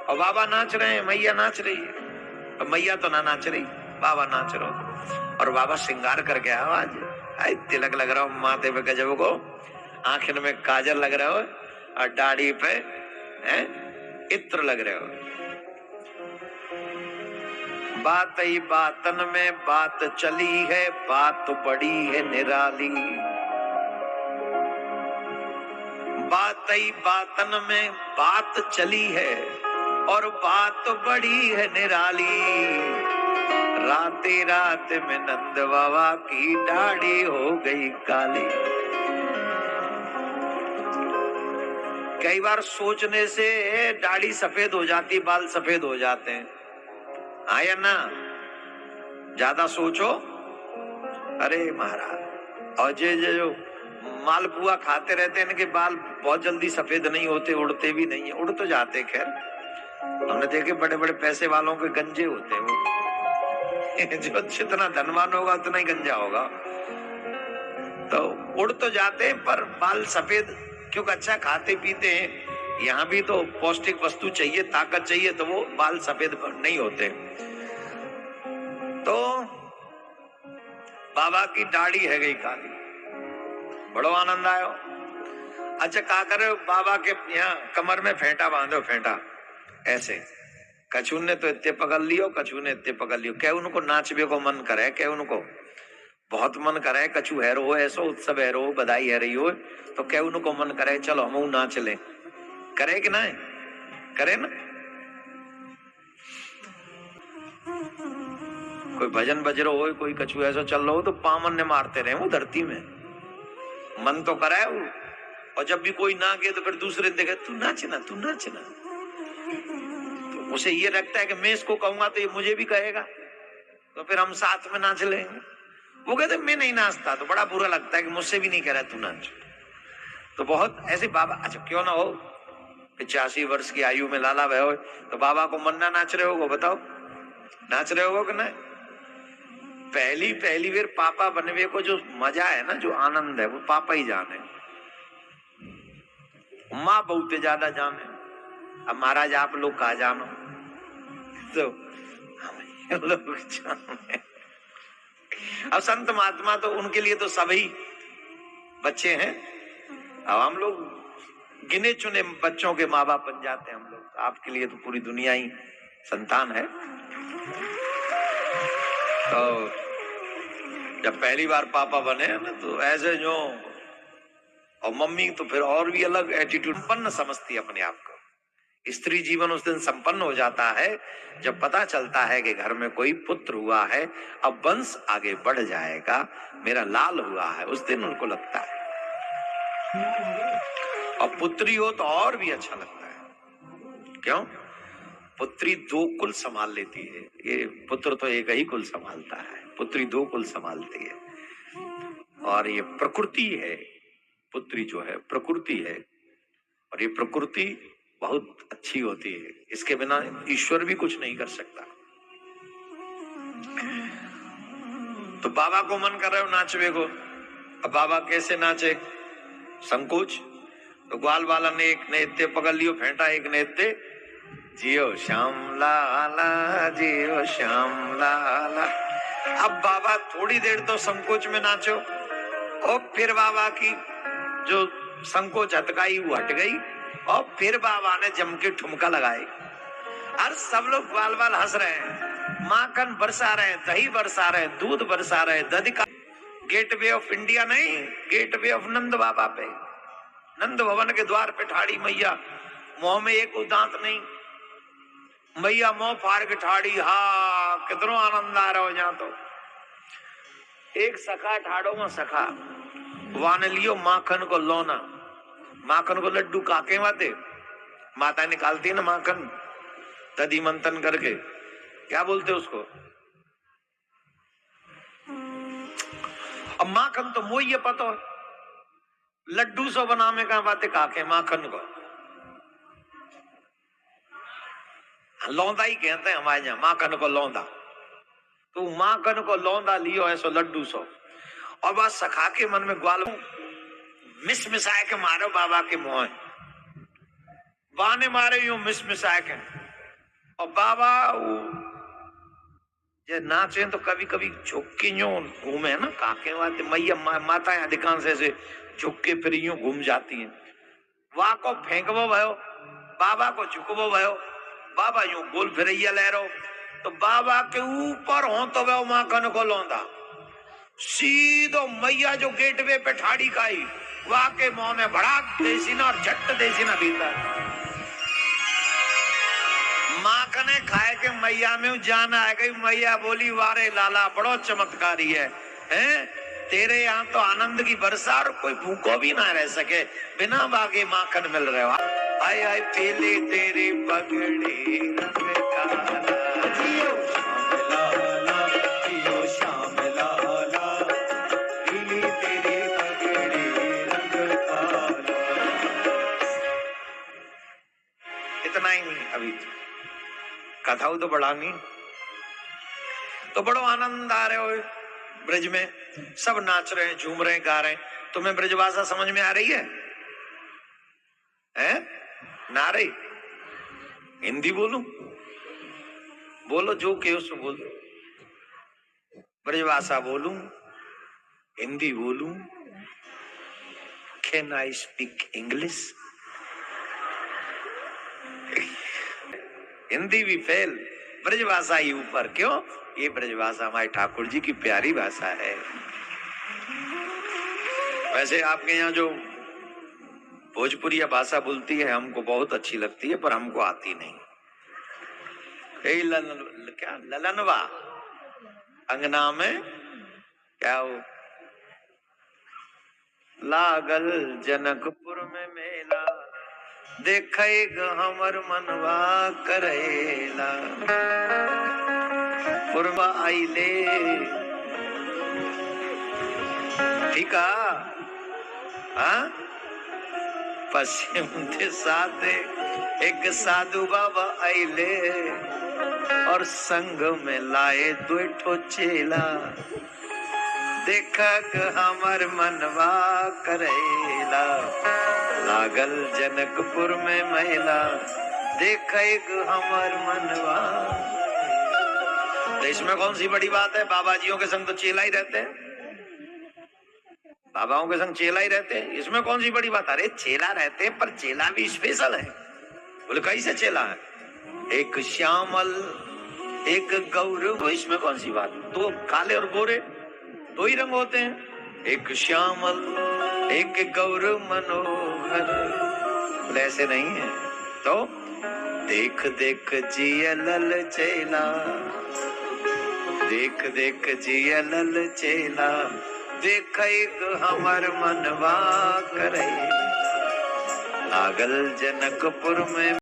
और बाबा नाच रहे हैं, मैया नाच रही है, और मैया तो ना नाच रही, बाबा नाच रहा हो। और बाबा श्रृंगार करके आवाज आई, तिलक लग रहा हो माथे पे गजब को, आंखन में काजल लग रहा हो, और दाढ़ी पे इत्र लग रहे हो। बात ही बातन में बात चली है, बात बड़ी है निराली। बात ही बातन में बात चली है और बात बड़ी है निराली। राते रात में नंद बाबा की दाढ़ी हो गई काली। कई बार सोचने से दाढ़ी सफेद हो जाती, बाल सफेद हो जाते हैं, हाँ या ना? ज्यादा सोचो, अरे महाराज, और जो मालपुआ खाते रहते हैं, इनके बाल बहुत जल्दी सफेद नहीं होते, उड़ते भी नहीं है, उड़ तो जाते। खैर हमने देखे बड़े बड़े पैसे वालों के गंजे होते हैं वो जो जितना धनवान होगा उतना ही गंजा होगा, तो उड़ तो जाते हैं पर बाल सफेद, क्योंकि अच्छा खाते पीते हैं। यहाँ भी तो पौष्टिक वस्तु चाहिए, ताकत चाहिए, तो वो बाल सफेद नहीं होते। तो बाबा की दाढ़ी है गई काली, बड़ो आनंद आयो। अच्छा क्या करे, बाबा के यहाँ कमर में फेंटा बांधो, फेंटा ऐसे। कछू ने तो इतने पकड़ लियो, कछू ने इतने पकड़ लियो। क्या उनको नाचबे को मन करे, क्या उनको बहुत मन करे, कछू हैरो हो, ऐसो उत्सव हैरो हो, बधाई है रही हो, तो क्या उनको मन करे चलो हम नाच ले, करे कि ना करे ना? कोई भजन बज रहा हो, कोई कछू ऐसा चल रहा हो, तो पामन ने मारते रहे वो धरती में, मन तो कराए वो। और जब भी कोई ना गए तो फिर दूसरे देखे, तू नाचना, तू नाचना, तो उसे ये लगता है कि मैं इसको कहूंगा तो ये मुझे भी कहेगा, तो फिर हम साथ में नाच लेंगे। वो कहते मैं नहीं नाचता, तो बड़ा बुरा लगता है कि मुझसे भी नहीं कह रहा तू नाच। तो बहुत ऐसे बाबा, अच्छा क्यों ना हो 85 वर्ष की आयु में लाला भय हो, तो बाबा को मन ना नाच रहे हो, बताओ नाच रहे हो कि नहीं? पहली बार पापा बनवे को जो मजा है ना, जो आनंद है, वो पापा ही जाने, माँ बहुत ज्यादा जाने। अब महाराज आप लोग कहा जानो, तो हम लोग जाने। अब संत महात्मा तो उनके लिए तो सभी बच्चे हैं। अब हम लोग गिने चुने बच्चों के माँ बाप बन जाते हैं हम लोग, आपके लिए तो पूरी दुनिया ही संतान है। तो जब पहली बार पापा बने ना, तो ऐसे जो, और मम्मी तो फिर और भी अलग एटीट्यूड, संपन्न समझती है अपने आप को। स्त्री जीवन उस दिन संपन्न हो जाता है जब पता चलता है कि घर में कोई पुत्र हुआ है, अब वंश आगे बढ़ जाएगा, मेरा लाल हुआ है, उस दिन उनको लगता है। और पुत्री हो तो और भी अच्छा लगता है। क्यों? पुत्री 2 कुल संभाल लेती है, ये पुत्र तो एक ही कुल संभालता है, पुत्री 2 कुल संभालती है। और ये प्रकृति है, पुत्री जो है प्रकृति है, और ये प्रकृति बहुत अच्छी होती है, इसके बिना ईश्वर भी कुछ नहीं कर सकता। तो बाबा को मन कर रहे हो नाचवे को, अब बाबा कैसे नाचे? संकोच। तो ग्वाल वाला ने एक ने इत्ते पकड़ लियो फेंटा, एक ने इत्ते, जियो श्याम लाला, जियो श्याम लाला। अब बाबा थोड़ी देर तो संकोच में नाचो, और फिर बाबा की जो संकोच हटकाई वो हट गई, और फिर बाबा ने जम के ठुमका लगाई। और सब लोग बाल बाल हंस रहे हैं, माखन बरसा रहे हैं, दही बरसा रहे हैं, दूध बरसा रहे हैं, दधिका। गेटवे ऑफ इंडिया नहीं, गेटवे ऑफ नंद बाबा पे, नंद भवन के द्वार पे ठाड़ी मैया, मुंह में एक दांत नहीं, मैया मुंह फाड़ के ठाड़ी। हा कितनो आनंद आ रहा हो यहाँ तो। एक सखा ठाड़ो में सखा वान लियो माखन को लोना, माखन को लड्डू काके वाते, माता निकालती है ना माखन दधी मंथन करके, क्या बोलते उसको? अब माखन तो मोई ये पता है, लड्डू सो बनाने का बातें काके माखन को लौंदा ही कहते हैं हमारे यहाँ, माखन को लौंदा। तो माखन को लौंदा लियो ऐसो लड्डू सो, और बस सखा के मन में ग्वाल मिस मिसाए के मारो बाबा के मुंह, बाने मारे यूं मिस मिसाए के, और बाबा ये नाचे तो कभी कभी झुक के यूं घूमे ना, काके वाते मैया माताएं अधिकांश ऐसे झुक के फिर यूं घूम जाती हैं। वहां को फेंकबो भयो, बाबा को झुकबो भयो, बाबा यूं गोल फिरैया लहरो, तो बाबा के ऊपर हो तो वह माखन को लौंदा सीधो मैया जो गेटवे पे ठाड़ी खाई, वहां के मुंह में भड़ाक देसी ना और झट देसी ना भीतर माखने खाए के मैया में जान आ गई। मैया बोली वारे लाला बड़ो चमत्कारी है, हैं? तेरे यहाँ तो आनंद की वर्षा और कोई भूखो भी ना रह सके बिना बागे माखन मिल रहे हो। आय आय पीली तेरी पगड़ी रंग काला, जियो श्याम लाला, जियो श्याम लाला, पीली तेरी पगड़ी रंग काला। इतना ही नहीं, अभी कथा तो बड़ा नहीं, तो बड़ो आनंद आ रहे हो ब्रज में, सब नाच रहे हैं, झूम रहे हैं, गा रहे हैं। तुम्हें ब्रजभाषा समझ में आ रही है? हैं? ना रही? हिंदी बोलूं? बोलो जो के उसको बोलो। ब्रजभाषा बोलूं, हिंदी बोलूं, can I speak English? Hindi भी फेल, ब्रजभाषा ही ऊपर। क्यों? ये ब्रजभाषा हमारे ठाकुर जी की प्यारी भाषा है। वैसे आपके यहाँ जो भोजपुरी भाषा बोलती है हमको बहुत अच्छी लगती है, पर हमको आती नहीं। क्या ललनवा अंगना में क्या हो, लागल जनकपुर में मेला, देखेग हमर मनवा करेला, पुरवा आइले। ठीक है, पश्चिम दिशा से एक साधु बाबा आइले और संग में लाए दो ठो चेला, देखक हमर मनवा करेला, लागल जनकपुर में महिला, देखक हमर मनवा। देश में कौन सी बड़ी बात है? बाबा जियों के संग तो चेला ही रहते हैं, बाबाओं के संग चेला ही रहते हैं, इसमें कौन सी बड़ी बात? अरे चेला रहते हैं, पर चेला भी स्पेशल है। बोले कैसे चेला है? एक श्यामल एक गौरव, इसमें कौन सी बात? दो काले और गोरे दो ही रंग होते हैं, एक श्यामल एक गौरव मनोहर। बोले ऐसे नहीं है। तो देख देख जिया लल चेला, देख देख जिया लल चेला, देख हमर मनवा करे, लागल जनकपुर में